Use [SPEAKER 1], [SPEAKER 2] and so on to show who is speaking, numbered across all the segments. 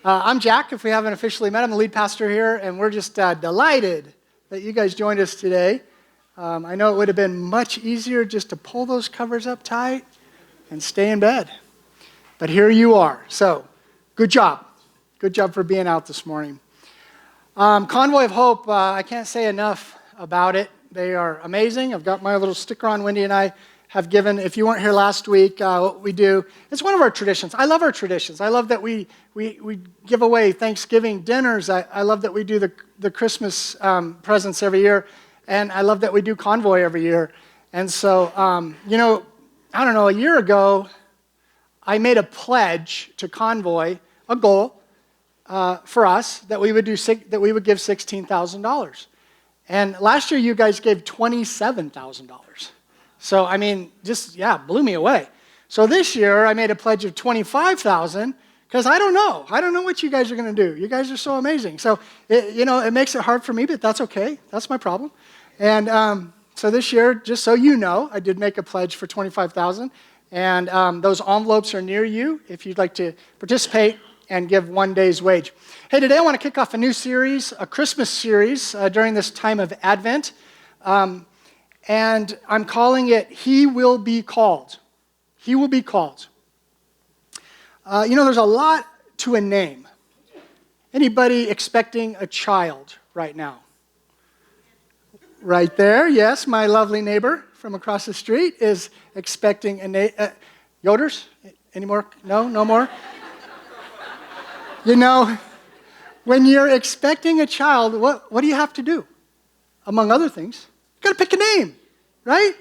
[SPEAKER 1] I'm Jack, if we haven't officially met. I'm the lead pastor here, and we're just delighted that you guys joined us today. I know it would have been much easier just to pull those covers up tight and stay in bed. But here you are. So, good job. Good job for being out this morning. Convoy of Hope, I can't say enough about it. They are amazing. I've got my little sticker on. Wendy and I have given, if you weren't here last week, what we do, it's one of our traditions. I love our traditions. I love that we give away Thanksgiving dinners. I love that we do the Christmas presents every year. And I love that we do Convoy every year. And so, I don't know, a year ago, I made a pledge to Convoy, a goal for us, that we would give $16,000. And last year, you guys gave $27,000. So, blew me away. So this year, I made a pledge of $25,000 because I don't know. I don't know what you guys are going to do. You guys are so amazing. So, it makes it hard for me, but that's okay. That's my problem. And so this year, just so you know, I did make a pledge for $25,000. And those envelopes are near you if you'd like to participate and give one day's wage. Hey, today I want to kick off a new series, a Christmas series during this time of Advent. And I'm calling it, He Will Be Called. He will be called. There's a lot to a name. Anybody expecting a child right now? Right there, yes, my lovely neighbor from across the street is expecting a Yoders? Any more? No more? When you're expecting a child, what do you have to do? Among other things, you got to pick a name, right?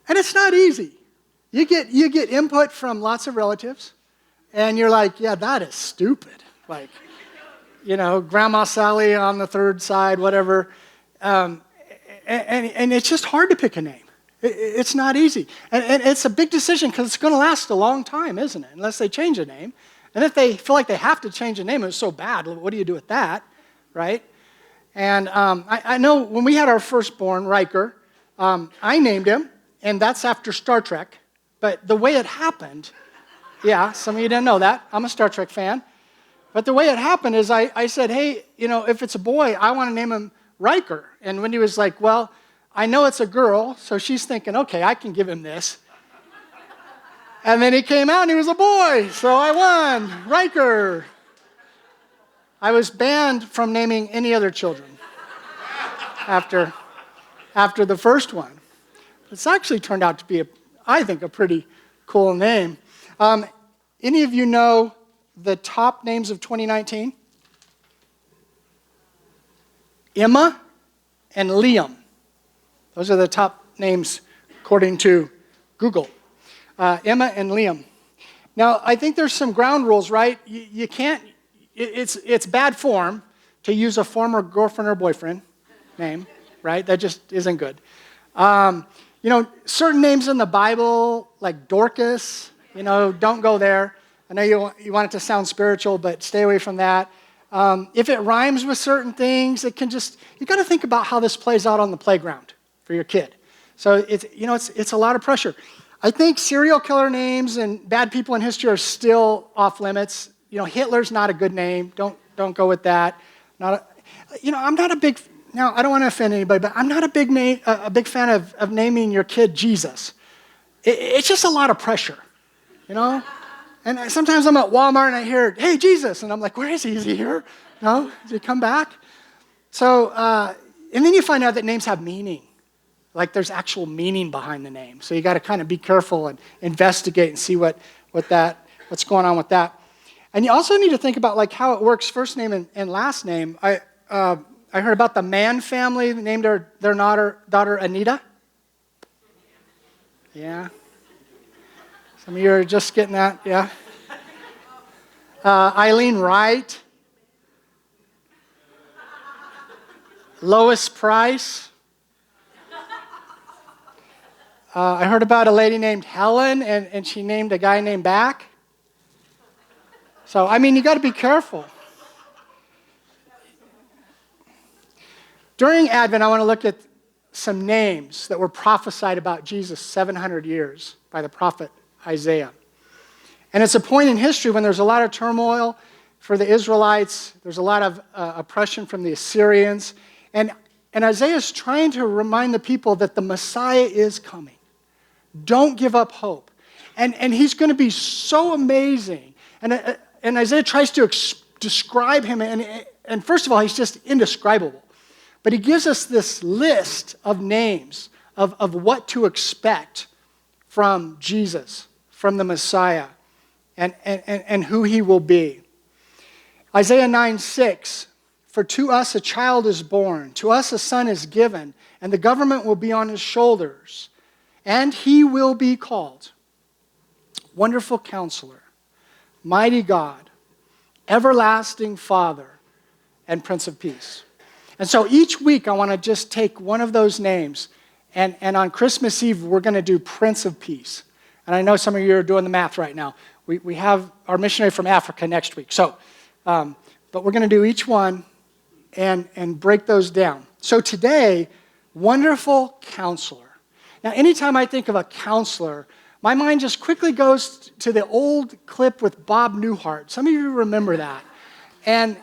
[SPEAKER 1] And it's not easy. You get input from lots of relatives, and you're like, yeah, that is stupid. Like, Grandma Sally on the third side, whatever. And it's just hard to pick a name. It's not easy. And it's a big decision because it's going to last a long time, isn't it? Unless they change a name. And if they feel like they have to change a name, it's so bad, what do you do with that, right? And I know when we had our firstborn, Riker, I named him, and that's after Star Trek. But the way it happened, yeah, some of you didn't know that. I'm a Star Trek fan. But the way it happened is I said, hey, if it's a boy, I want to name him Riker. And Wendy was like, well, I know it's a girl, so she's thinking, okay, I can give him this. And then he came out and he was a boy, so I won, Riker. I was banned from naming any other children after the first one. It's actually turned out to be, I think, a pretty cool name. Any of you know the top names of 2019? Emma and Liam. Those are the top names according to Google. Emma and Liam. Now, I think there's some ground rules, right? You can't, it's bad form to use a former girlfriend or boyfriend name, right? That just isn't good. Certain names in the Bible, like Dorcas, don't go there. I know you want it to sound spiritual, but stay away from that. If it rhymes with certain things, you got to think about how this plays out on the playground for your kid. So it's a lot of pressure. I think serial killer names and bad people in history are still off limits. Hitler's not a good name. Don't go with that. I'm not a big. Now I don't want to offend anybody, but I'm not a big fan of naming your kid Jesus. It's just a lot of pressure, And sometimes I'm at Walmart and I hear, "Hey Jesus," and I'm like, "Where is he? Is he here? No, did he come back?" So, and then you find out that names have meaning. Like there's actual meaning behind the name. So you got to kind of be careful and investigate and see what's going on with that. And you also need to think about like how it works, first name and last name. I heard about the Mann family named their daughter Anita. Yeah. Some of you are just getting that, yeah. Eileen Wright. Lois Price. I heard about a lady named Helen, and she named a guy named Back. So, you got to be careful. During Advent, I want to look at some names that were prophesied about Jesus 700 years by the prophet Isaiah. And it's a point in history when there's a lot of turmoil, for the Israelites. There's a lot of oppression from the Assyrians. And Isaiah is trying to remind the people that the Messiah is coming. Don't give up hope. And he's going to be so amazing. And Isaiah tries to describe him. And first of all, he's just indescribable. But he gives us this list of names of what to expect from Jesus, from the Messiah, and who he will be. Isaiah 9:6, for to us a child is born, to us a son is given, and the government will be on his shoulders, and he will be called Wonderful Counselor, Mighty God, Everlasting Father, and Prince of Peace. And so each week I want to just take one of those names, and on Christmas Eve we're going to do Prince of Peace. And I know some of you are doing the math right now. We have our missionary from Africa next week. So, but we're going to do each one and break those down. So today, Wonderful Counselor. Now, anytime I think of a counselor, my mind just quickly goes to the old clip with Bob Newhart. Some of you remember that. And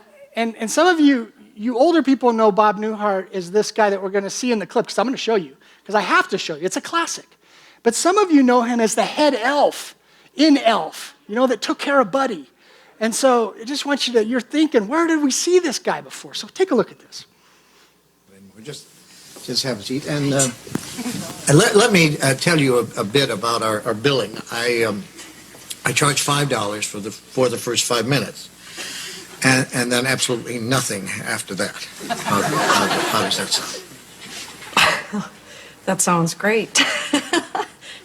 [SPEAKER 1] some of you older people know Bob Newhart is this guy that we're going to see in the clip, because I'm going to show you, because I have to show you. It's a classic. But some of you know him as the head elf in Elf, that took care of Buddy. And so I just want you're thinking, where did we see this guy before? So take a look at this.
[SPEAKER 2] We'll just have a seat. And let me tell you a bit about our billing. I charge $5 for the first 5 minutes. And then absolutely nothing after that. How does that sound?
[SPEAKER 3] That sounds great.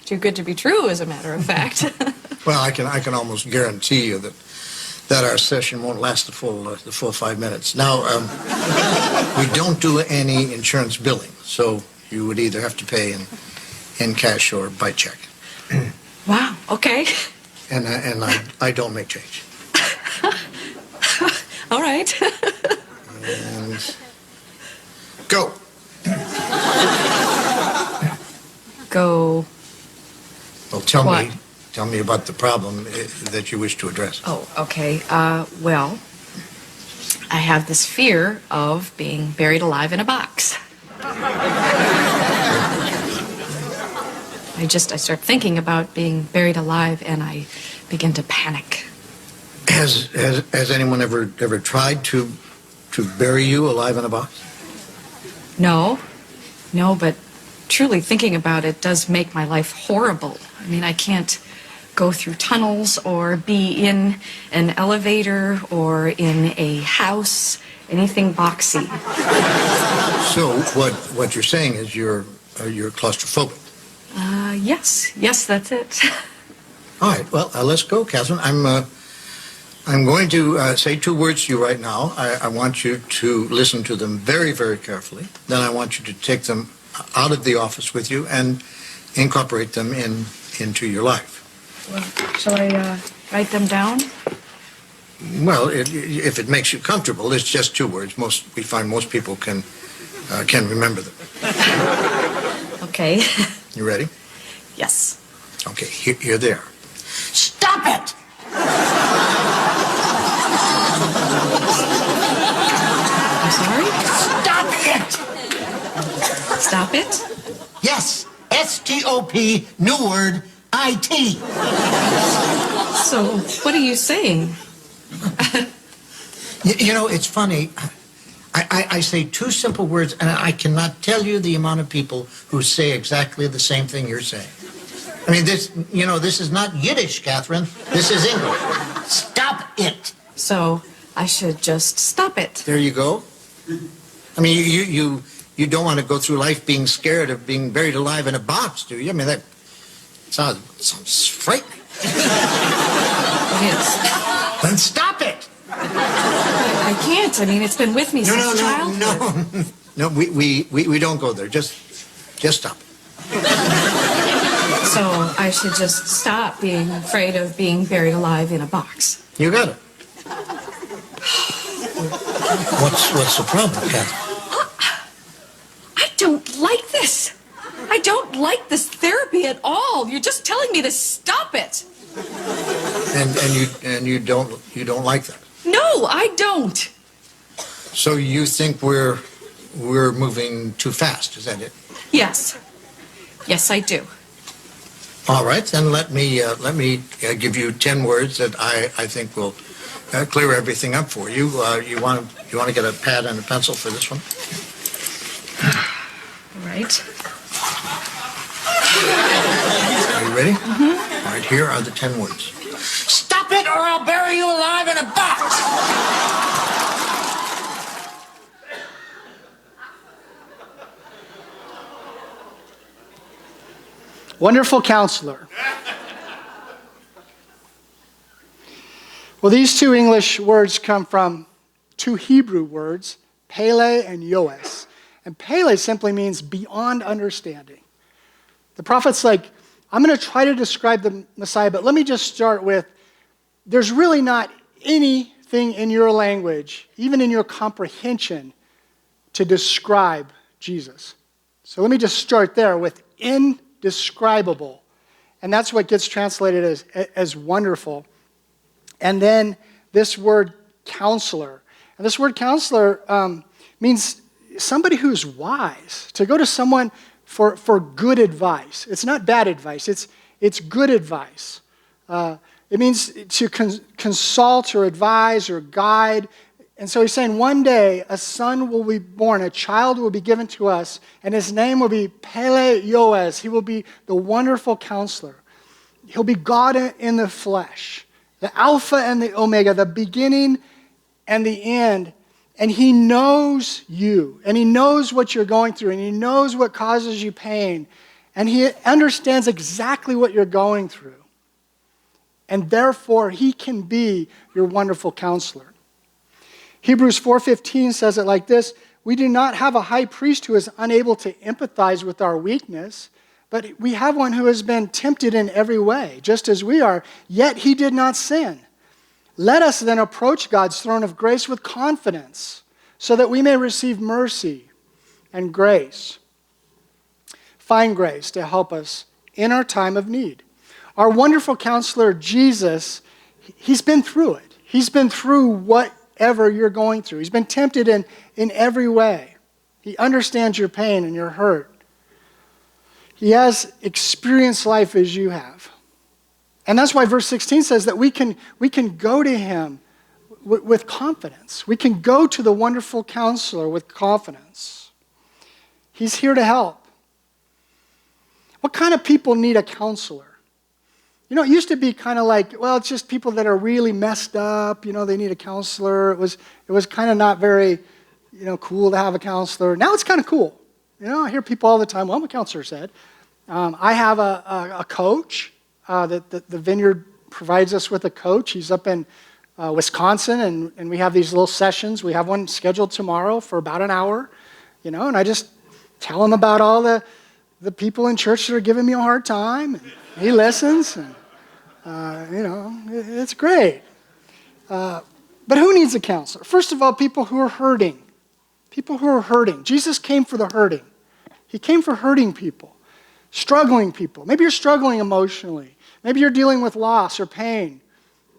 [SPEAKER 3] Too good to be true, as a matter of fact.
[SPEAKER 2] Well, I can almost guarantee you that our session won't last the full 5 minutes. Now, we don't do any insurance billing, so you would either have to pay in cash or by check.
[SPEAKER 3] Wow. Okay.
[SPEAKER 2] And I don't make change.
[SPEAKER 3] All right.
[SPEAKER 2] And go.
[SPEAKER 3] Go.
[SPEAKER 2] Well, tell
[SPEAKER 3] What?
[SPEAKER 2] me about the problem that you wish to address.
[SPEAKER 3] Oh, okay. Well, I have this fear of being buried alive in a box. I start thinking about being buried alive, and I begin to panic.
[SPEAKER 2] Has anyone ever tried to bury you alive in a box?
[SPEAKER 3] No, but truly thinking about it does make my life horrible. I mean, I can't go through tunnels or be in an elevator or in a house, anything boxy.
[SPEAKER 2] So what you're saying is you're claustrophobic.
[SPEAKER 3] Yes, that's it.
[SPEAKER 2] All right, well, let's go, Catherine. I'm going to say 2 words to you right now. I want you to listen to them very, very carefully. Then I want you to take them out of the office with you and incorporate them into your life.
[SPEAKER 3] Well, shall I write them down?
[SPEAKER 2] Well, if it makes you comfortable, it's just 2 words. We find most people can remember them.
[SPEAKER 3] Okay.
[SPEAKER 2] You ready?
[SPEAKER 3] Yes.
[SPEAKER 2] Okay, here they are. Stop it!
[SPEAKER 3] I'm sorry?
[SPEAKER 2] Stop it!
[SPEAKER 3] Stop it?
[SPEAKER 2] Yes, S-T-O-P, new word, I-T.
[SPEAKER 3] So, what are you saying?
[SPEAKER 2] It's funny. I say 2 simple words, and I cannot tell you the amount of people who say exactly the same thing you're saying. I mean, this is not Yiddish, Catherine. This is English. Stop it.
[SPEAKER 3] So, I should just stop it.
[SPEAKER 2] There you go. I mean, you don't want to go through life being scared of being buried alive in a box, do you? I mean, that sounds frightening.
[SPEAKER 3] It is.
[SPEAKER 2] Then stop it.
[SPEAKER 3] I can't. I mean, it's been with me since childhood.
[SPEAKER 2] No, we don't go there. Just stop it.
[SPEAKER 3] So I should just stop being afraid of being buried alive in a box.
[SPEAKER 2] You got it. What's the problem, Catherine?
[SPEAKER 3] I don't like this. I don't like this therapy at all. You're just telling me to stop it.
[SPEAKER 2] And you don't like that.
[SPEAKER 3] No, I don't.
[SPEAKER 2] So you think we're moving too fast, is that it?
[SPEAKER 3] Yes. Yes, I do.
[SPEAKER 2] All right, then let me give you 10 words that I think will clear everything up for you. You want to get a pad and a pencil for this one?
[SPEAKER 3] All right.
[SPEAKER 2] Are you ready? Mm-hmm. All right, here are the 10 words. Stop it or I'll bury you alive in a box!
[SPEAKER 1] Wonderful Counselor. Well, these two English words come from two Hebrew words, Pele and Yoes. And Pele simply means beyond understanding. The prophet's like, I'm going to try to describe the Messiah, but let me just start with, there's really not anything in your language, even in your comprehension, to describe Jesus. So let me just start there with indescribable. And that's what gets translated as wonderful. And then this word counselor. And this word counselor means somebody who's wise. To go to someone for good advice. It's not bad advice. It's good advice. It means to consult or advise or guide. And so he's saying one day a son will be born, a child will be given to us, and his name will be Pele Yoes. He will be the wonderful counselor. He'll be God in the flesh, the Alpha and the Omega, the beginning and the end. And he knows you, and he knows what you're going through, and he knows what causes you pain, and he understands exactly what you're going through. And therefore, he can be your wonderful counselor. Hebrews 4:15 says it like this: we do not have a high priest who is unable to empathize with our weakness, but we have one who has been tempted in every way, just as we are, yet he did not sin. Let us then approach God's throne of grace with confidence, so that we may receive mercy and grace. Find grace to help us in our time of need. Our wonderful counselor, Jesus, he's been through it. He's been through whatever you're going through. He's been tempted in every way. He understands your pain and your hurt. He has experienced life as you have. And that's why verse 16 says that we can go to him with confidence. We can go to the wonderful counselor with confidence. He's here to help. What kind of people need a counselor? You know, it used to be kind of like, well, it's just people that are really messed up. You know, they need a counselor. It was kind of not very, cool to have a counselor. Now it's kind of cool. You know, I hear people all the time, well, I'm a counselor said. I have a coach. The Vineyard provides us with a coach. He's up in Wisconsin, and we have these little sessions. We have one scheduled tomorrow for about an hour, and I just tell him about all the people in church that are giving me a hard time. And he listens, and, it's great. But who needs a counselor? First of all, people who are hurting. People who are hurting. Jesus came for the hurting. He came for hurting people, struggling people. Maybe you're struggling emotionally. Maybe you're dealing with loss or pain.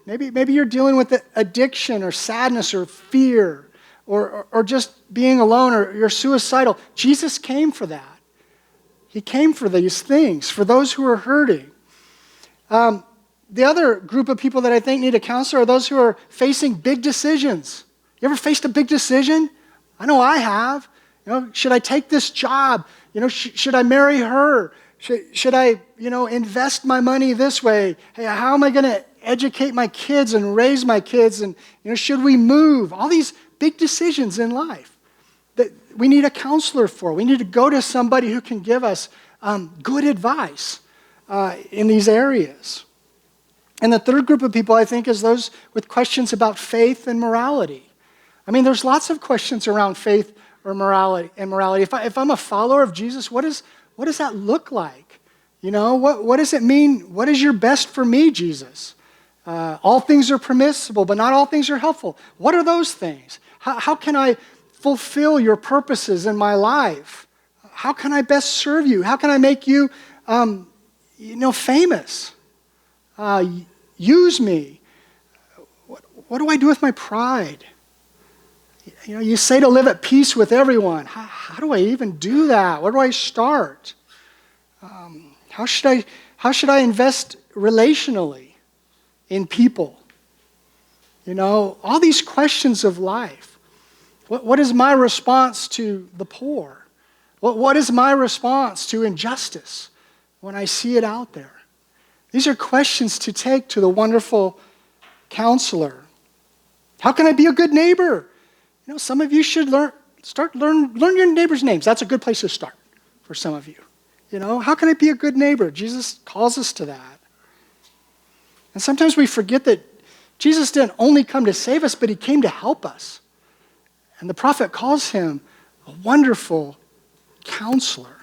[SPEAKER 1] Maybe you're dealing with addiction or sadness or fear or just being alone or you're suicidal. Jesus came for that. He came for these things, for those who are hurting. The other group of people that I think need a counselor are those who are facing big decisions. You ever faced a big decision? I know I have. Should I take this job? Should I marry her? Should I, invest my money this way? Hey, how am I going to educate my kids and raise my kids? And, should we move? All these big decisions in life that we need a counselor for. We need to go to somebody who can give us good advice in these areas. And the third group of people, I think, is those with questions about faith and morality. I mean, there's lots of questions around faith or morality. If I'm a follower of Jesus, what does that look like? What does it mean? What is your best for me, Jesus? All things are permissible, but not all things are helpful. What are those things? How can I fulfill your purposes in my life? How can I best serve you? How can I make you, famous? Use me. what do I do with my pride? You know, you say to live at peace with everyone. How do I even do that? Where do I start? How should I invest relationally in people? You know, all these questions of life. What is my response to the poor? What is my response to injustice when I see it out there? These are questions to take to the wonderful counselor. How can I be a good neighbor? You know, some of you should learn your neighbors' names. That's a good place to start for some of you. You know, how can I be a good neighbor? Jesus calls us to that. And sometimes we forget that Jesus didn't only come to save us, but he came to help us. And the prophet calls him a wonderful counselor.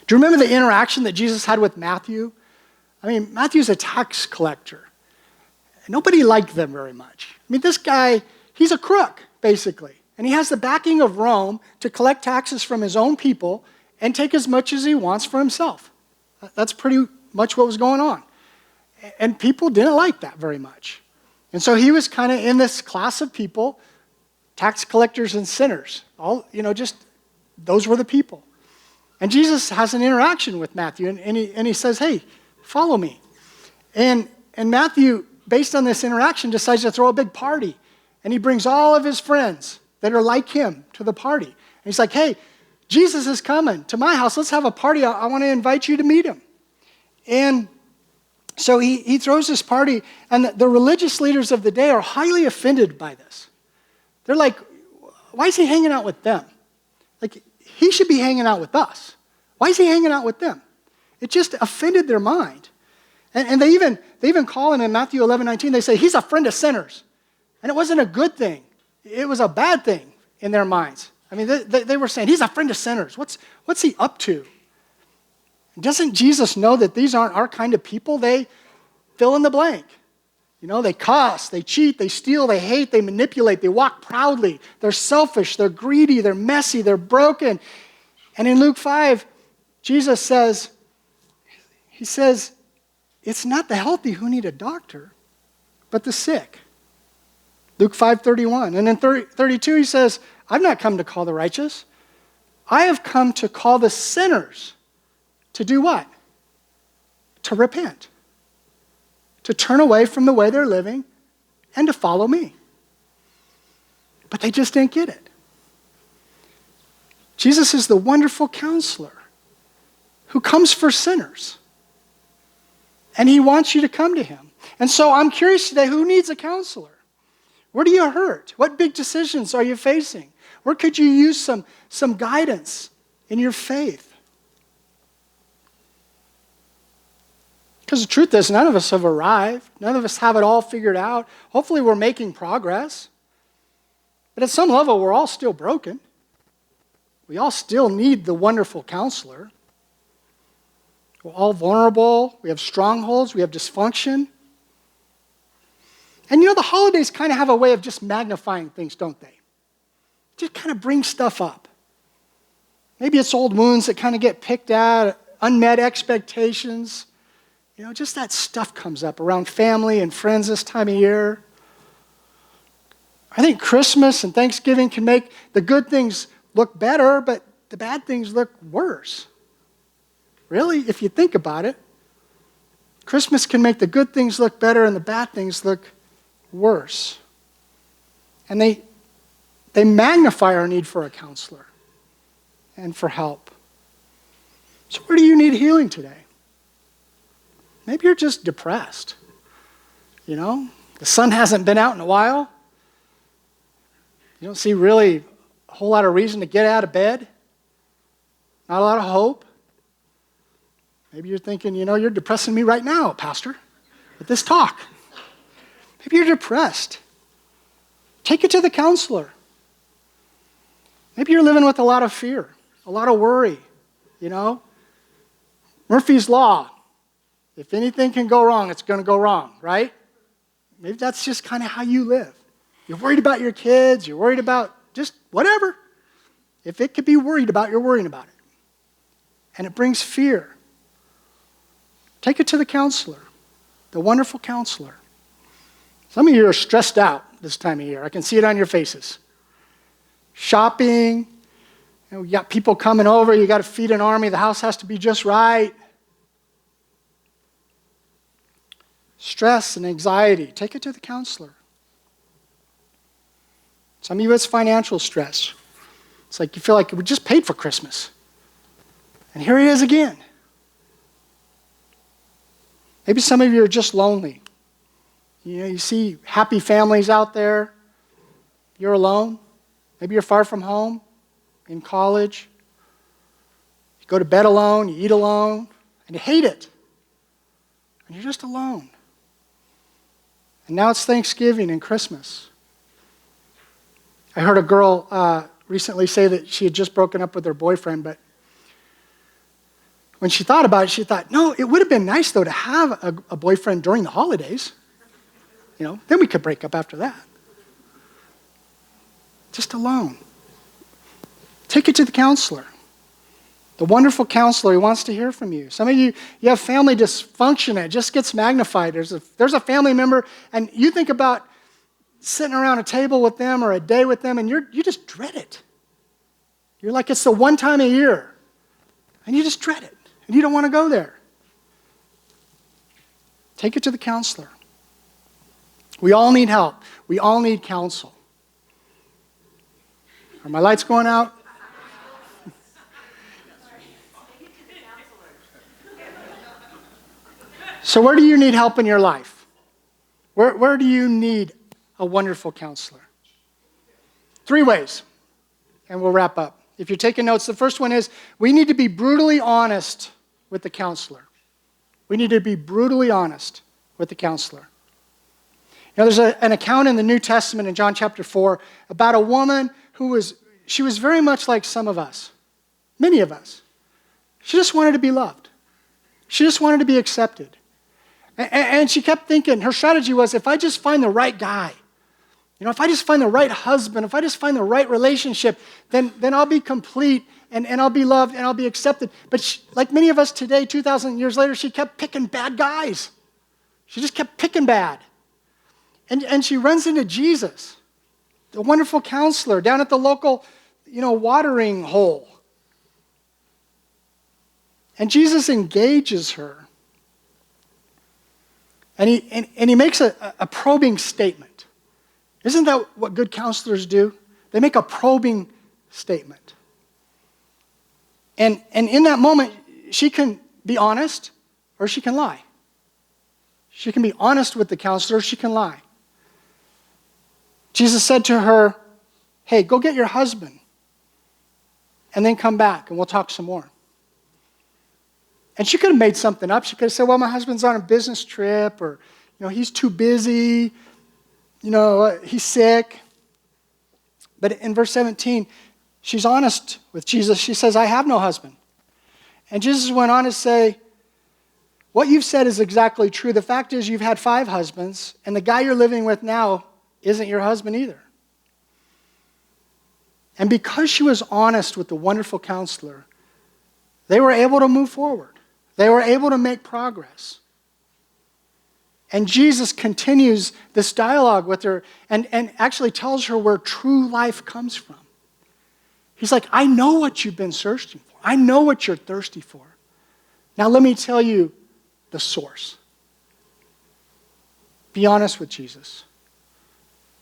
[SPEAKER 1] Do you remember the interaction that Jesus had with Matthew? I mean, Matthew's a tax collector. Nobody liked them very much. I mean, this guy, he's a crook, basically. And he has the backing of Rome to collect taxes from his own people and take as much as he wants for himself. That's pretty much what was going on. And people didn't like that very much. And so he was kind of in this class of people, tax collectors and sinners. All, you know, just those were the people. And Jesus has an interaction with Matthew, and he says, hey, follow me. And Matthew, based on this interaction, decides to throw a big party. And he brings all of his friends that are like him to the party. And he's like, hey, Jesus is coming to my house. Let's have a party. I want to invite you to meet him. And so he throws this party, and the religious leaders of the day are highly offended by this. They're like, why is he hanging out with them? Like, he should be hanging out with us. Why is he hanging out with them? It just offended their mind. And they even call him in Matthew 11:19, they say, he's a friend of sinners. And it wasn't a good thing. It was a bad thing in their minds. I mean, they were saying, he's a friend of sinners. What's he up to? Doesn't Jesus know that these aren't our kind of people? They fill in the blank. You know, they cuss, they cheat, they steal, they hate, they manipulate, they walk proudly. They're selfish, they're greedy, they're messy, they're broken. And in Luke 5, Jesus says, it's not the healthy who need a doctor, but the sick. Luke 5:31. And in 32, he says, I've not come to call the righteous. I have come to call the sinners to do what? To repent. To turn away from the way they're living and to follow me. But they just didn't get it. Jesus is the wonderful counselor who comes for sinners. And he wants you to come to him. And so I'm curious today, who needs a counselor? Where do you hurt? What big decisions are you facing? Where could you use some guidance in your faith? Because the truth is, none of us have arrived. None of us have it all figured out. Hopefully we're making progress. But at some level, we're all still broken. We all still need the wonderful counselor. We're all vulnerable. We have strongholds. We have dysfunction. And you know, the holidays kind of have a way of just magnifying things, don't they? Just kind of bring stuff up. Maybe it's old wounds that kind of get picked at, unmet expectations. You know, just that stuff comes up around family and friends this time of year. I think Christmas and Thanksgiving can make the good things look better, but the bad things look worse. Really, if you think about it, Christmas can make the good things look better and the bad things look worse. And they magnify our need for a counselor and for help. So where do you need healing today? Maybe you're just depressed. You know, the sun hasn't been out in a while. You don't see really a whole lot of reason to get out of bed. Not a lot of hope. Maybe you're thinking, you know, you're depressing me right now, Pastor, with this talk. Maybe you're depressed. Take it to the counselor. Maybe you're living with a lot of fear, a lot of worry, you know. Murphy's Law. If anything can go wrong, it's going to go wrong, right? Maybe that's just kind of how you live. You're worried about your kids. You're worried about just whatever. If it could be worried about, you're worrying about it. And it brings fear. Take it to the counselor, the wonderful counselor. Some of you are stressed out this time of year. I can see it on your faces. Shopping, you got people coming over, you got to feed an army, the house has to be just right. Stress and anxiety, take it to the counselor. Some of you, it's financial stress. It's like you feel like we just paid for Christmas. And here he is again. Maybe some of you are just lonely. You see happy families out there. You're alone. Maybe you're far from home, in college. You go to bed alone, you eat alone, and you hate it. And you're just alone. And now it's Thanksgiving and Christmas. I heard a girl recently say that she had just broken up with her boyfriend, but when she thought about it, she thought, no, it would have been nice, though, to have a boyfriend during the holidays. Then we could break up after that. Just alone. Take it to the counselor. The wonderful counselor, he wants to hear from you. Some of you have family dysfunction. It just gets magnified. There's a family member, and you think about sitting around a table with them or a day with them, and you just dread it. You're like, it's the one time a year, and you just dread it, and you don't want to go there. Take it to the counselor. We all need help. We all need counsel. Are my lights going out? So where do you need help in your life? Where do you need a wonderful counselor? 3 ways, and we'll wrap up. If you're taking notes, the first one is we need to be brutally honest with the counselor. We need to be brutally honest with the counselor. There's an account in the New Testament in John chapter 4 about a woman who was very much like some of us, many of us. She just wanted to be loved. She just wanted to be accepted. And she kept thinking, her strategy was, if I just find the right guy, if I just find the right husband, if I just find the right relationship, then I'll be complete and I'll be loved and I'll be accepted. But she, like many of us today, 2,000 years later, she kept picking bad guys. She just kept picking bad. And she runs into Jesus, the wonderful counselor, down at the local, watering hole. And Jesus engages her. And he makes a probing statement. Isn't that what good counselors do? They make a probing statement. And in that moment, she can be honest or she can lie. She can be honest with the counselor or she can lie. Jesus said to her, hey, go get your husband and then come back and we'll talk some more. And she could have made something up. She could have said, well, my husband's on a business trip, or, he's too busy, he's sick. But in verse 17, she's honest with Jesus. She says, I have no husband. And Jesus went on to say, what you've said is exactly true. The fact is you've had 5 husbands, and the guy you're living with now isn't your husband either. And because she was honest with the wonderful counselor, they were able to move forward. They were able to make progress. And Jesus continues this dialogue with her and actually tells her where true life comes from. He's like, I know what you've been searching for. I know what you're thirsty for. Now let me tell you the source. Be honest with Jesus.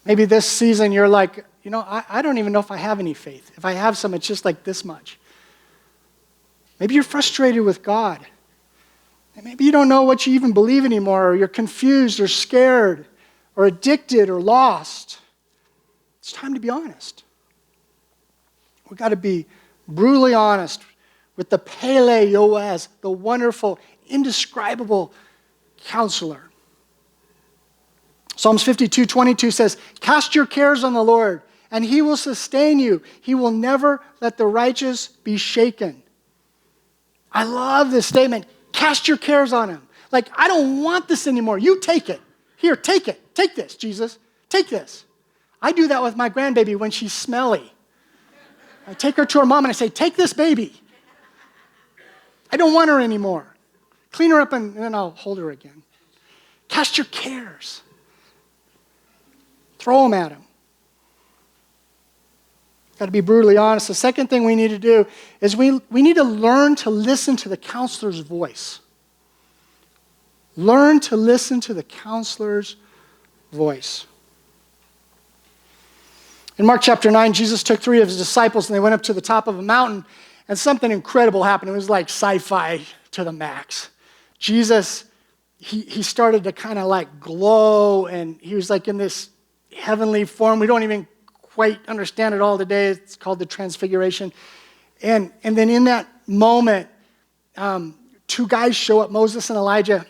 [SPEAKER 1] Maybe this season you're like, I don't even know if I have any faith. If I have some, it's just like this much. Maybe you're frustrated with God. And maybe you don't know what you even believe anymore, or you're confused or scared or addicted or lost. It's time to be honest. We've got to be brutally honest with the Pele Yoaz, the wonderful, indescribable counselor. Psalms 52:22 says, cast your cares on the Lord, and he will sustain you. He will never let the righteous be shaken. I love this statement. Cast your cares on him. Like, I don't want this anymore. You take it. Here, take it. Take this, Jesus. Take this. I do that with my grandbaby when she's smelly. I take her to her mom and I say, take this baby. I don't want her anymore. Clean her up and then I'll hold her again. Cast your cares. Throw them at him. Got to be brutally honest. The second thing we need to do is we need to learn to listen to the counselor's voice. Learn to listen to the counselor's voice. In Mark chapter 9, Jesus took 3 of his disciples and they went up to the top of a mountain and something incredible happened. It was like sci-fi to the max. Jesus, he started to kind of like glow and he was like in this heavenly form. We don't even quite understand it all today. It's called the Transfiguration. And then in that moment, 2 guys show up, Moses and Elijah.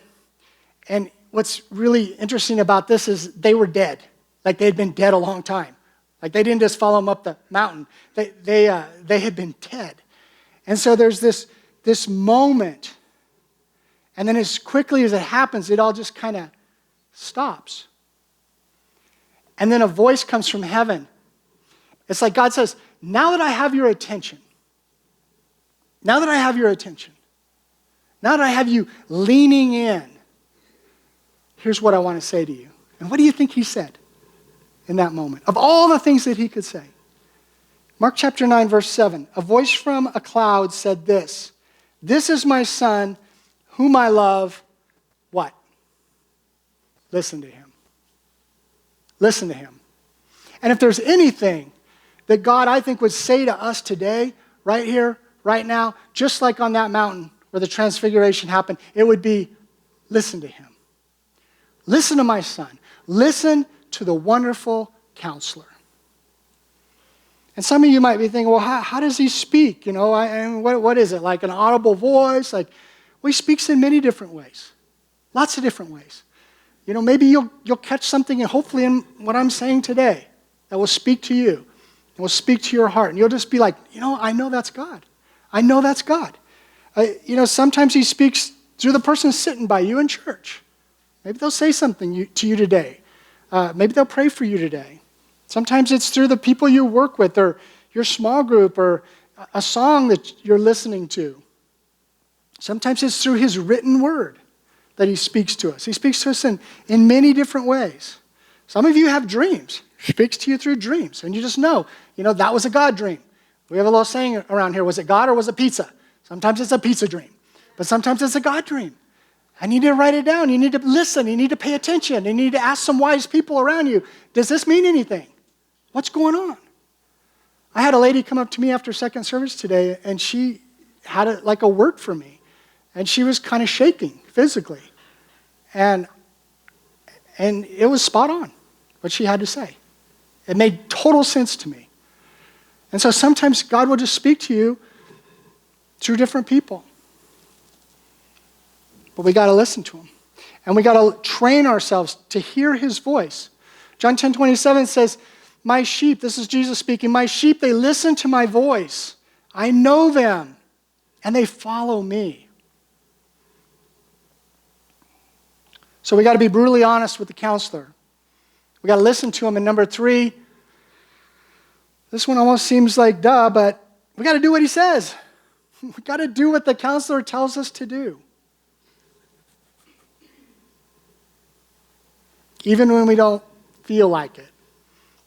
[SPEAKER 1] And what's really interesting about this is they were dead. Like they had been dead a long time. Like they didn't just follow him up the mountain. They had been dead. And so there's this moment. And then as quickly as it happens, it all just kind of stops. And then a voice comes from heaven. It's like God says, now that I have your attention, now that I have you leaning in, here's what I want to say to you. And what do you think he said in that moment? Of all the things that he could say. Mark chapter 9, verse 7. A voice from a cloud said this, "This is my son, whom I love." What? Listen to him. Listen to him. And if there's anything that God, I think, would say to us today, right here, right now, just like on that mountain where the transfiguration happened, it would be, listen to him. Listen to my son. Listen to the wonderful counselor. And some of you might be thinking, well, how does he speak? You know, what is it, like an audible voice? Like, well, he speaks in many different ways. Lots of different ways. You know, maybe you'll catch something, and hopefully in what I'm saying today, that will speak to you. It will speak to your heart. And you'll just be like, you know, I know that's God. I know that's God. You know, sometimes he speaks through the person sitting by you in church. Maybe they'll say something to you today. Maybe they'll pray for you today. Sometimes it's through the people you work with or your small group or a song that you're listening to. Sometimes it's through his written word that he speaks to us. He speaks to us in many different ways. Some of you have dreams. He speaks to you through dreams. And you just know, that was a God dream. We have a little saying around here, was it God or was it pizza? Sometimes it's a pizza dream. But sometimes it's a God dream. And you need to write it down. You need to listen. You need to pay attention. You need to ask some wise people around you, does this mean anything? What's going on? I had a lady come up to me after second service today, and she had a word for me. And she was kind of shaking physically. And it was spot on, what she had to say. It made total sense to me. And so sometimes God will just speak to you through different people. But we got to listen to him. And we got to train ourselves to hear his voice. John 10:27 says, my sheep, this is Jesus speaking, my sheep, they listen to my voice. I know them, and they follow me. So we got to be brutally honest with the counselor. We got to listen to him. And number 3, this one almost seems like duh, but we got to do what he says. We got to do what the counselor tells us to do. Even when we don't feel like it.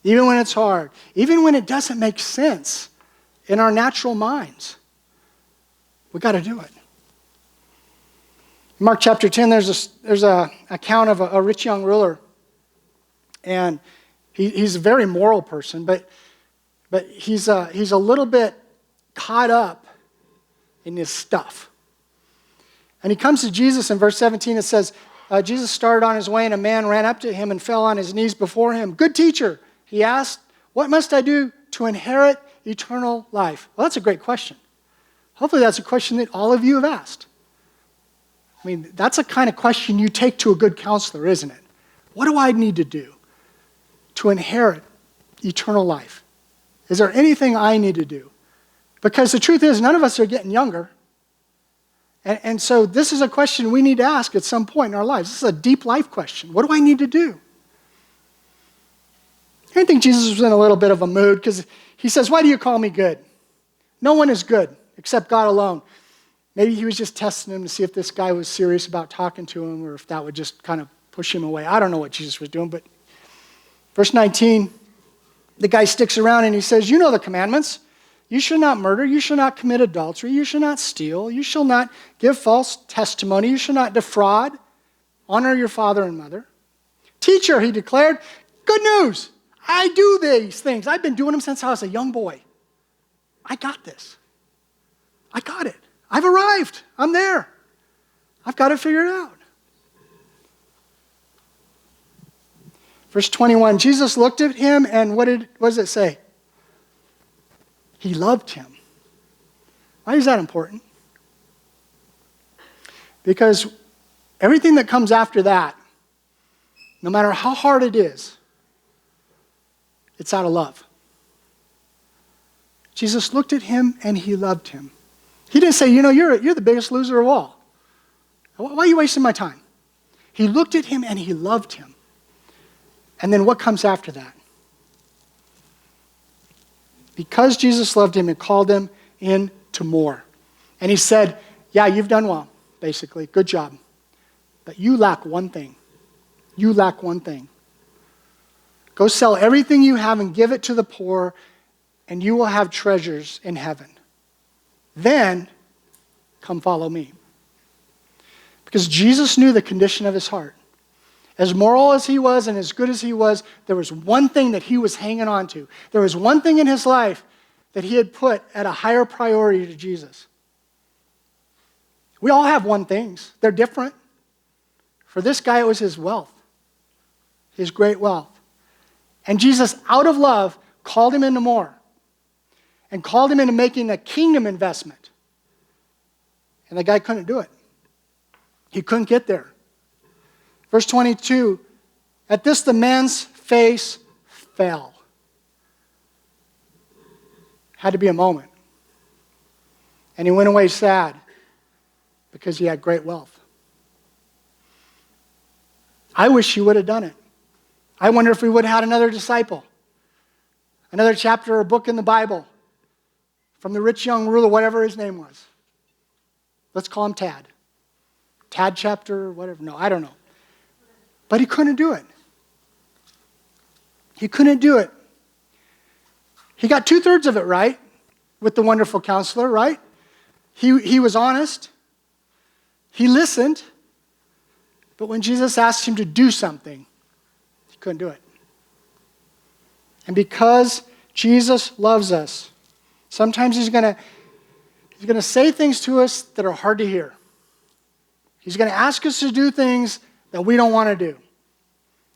[SPEAKER 1] Even when it's hard. Even when it doesn't make sense in our natural minds. We got to do it. In Mark chapter 10, there's a account of a rich young ruler. And he's a very moral person, but he's a little bit caught up in his stuff. And he comes to Jesus in verse 17. It says, Jesus started on his way, and a man ran up to him and fell on his knees before him. Good teacher, he asked, what must I do to inherit eternal life? Well, that's a great question. Hopefully that's a question that all of you have asked. I mean, that's a kind of question you take to a good counselor, isn't it? What do I need to do to inherit eternal life? Is there anything I need to do? Because the truth is, none of us are getting younger. And so this is a question we need to ask at some point in our lives. This is a deep life question. What do I need to do? I think Jesus was in a little bit of a mood because he says, why do you call me good? No one is good except God alone. Maybe he was just testing him to see if this guy was serious about talking to him or if that would just kind of push him away. I don't know what Jesus was doing, but Verse 19, the guy sticks around and he says, you know the commandments. You shall not murder. You shall not commit adultery. You shall not steal. You shall not give false testimony. You shall not defraud. Honor your father and mother. Teacher, he declared, good news. I do these things. I've been doing them since I was a young boy. I got this. I got it. I've arrived. I'm there. I've got it figured out. Verse 21, Jesus looked at him and what does it say? He loved him. Why is that important? Because everything that comes after that, no matter how hard it is, it's out of love. Jesus looked at him and he loved him. He didn't say, you're the biggest loser of all. Why are you wasting my time? He looked at him and he loved him. And then what comes after that? Because Jesus loved him, he called him into more. And he said, yeah, you've done well, basically. Good job. But you lack one thing. You lack one thing. Go sell everything you have and give it to the poor, and you will have treasures in heaven. Then, come follow me. Because Jesus knew the condition of his heart. As moral as he was and as good as he was, there was one thing that he was hanging on to. There was one thing in his life that he had put at a higher priority to Jesus. We all have one things. They're different. For this guy, it was his wealth, his great wealth. And Jesus, out of love, called him into more and called him into making a kingdom investment. And the guy couldn't do it. He couldn't get there. Verse 22, at this the man's face fell. Had to be a moment. And he went away sad because he had great wealth. I wish he would have done it. I wonder if we would have had another disciple, another chapter or book in the Bible from the rich young ruler, whatever his name was. Let's call him Tad. Tad chapter, whatever. No, I don't know. But he couldn't do it. He couldn't do it. He got 2/3 of it right with the wonderful counselor, right? He was honest. He listened. But when Jesus asked him to do something, he couldn't do it. And because Jesus loves us, sometimes he's going to say things to us that are hard to hear. He's going to ask us to do things that we don't want to do.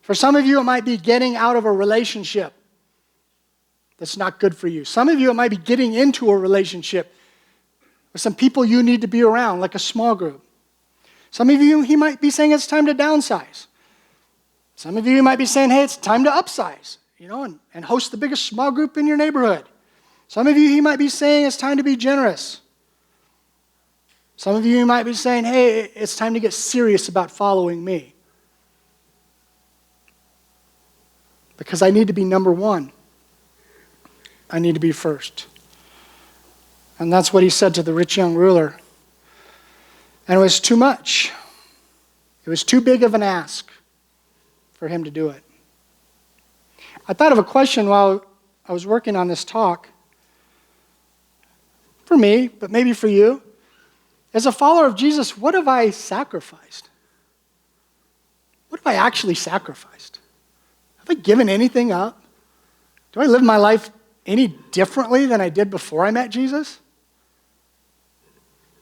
[SPEAKER 1] For some of you, it might be getting out of a relationship that's not good for you. Some of you, it might be getting into a relationship with some people you need to be around, like a small group. Some of you, he might be saying it's time to downsize. Some of you might be saying, hey, it's time to upsize, and host the biggest small group in your neighborhood. Some of you, he might be saying it's time to be generous. Some of you might be saying, hey, it's time to get serious about following me. Because I need to be number one. I need to be first. And that's what he said to the rich young ruler. And it was too much. It was too big of an ask for him to do it. I thought of a question while I was working on this talk. For me, but maybe for you. As a follower of Jesus, what have I sacrificed? What have I actually sacrificed? Have I given anything up? Do I live my life any differently than I did before I met Jesus?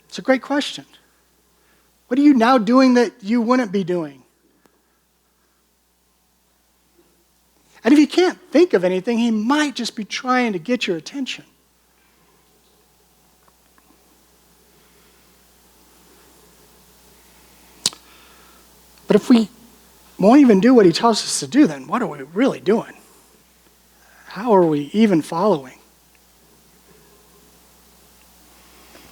[SPEAKER 1] It's a great question. What are you now doing that you wouldn't be doing? And if you can't think of anything, he might just be trying to get your attention. But if we won't even do what he tells us to do, then what are we really doing? How are we even following?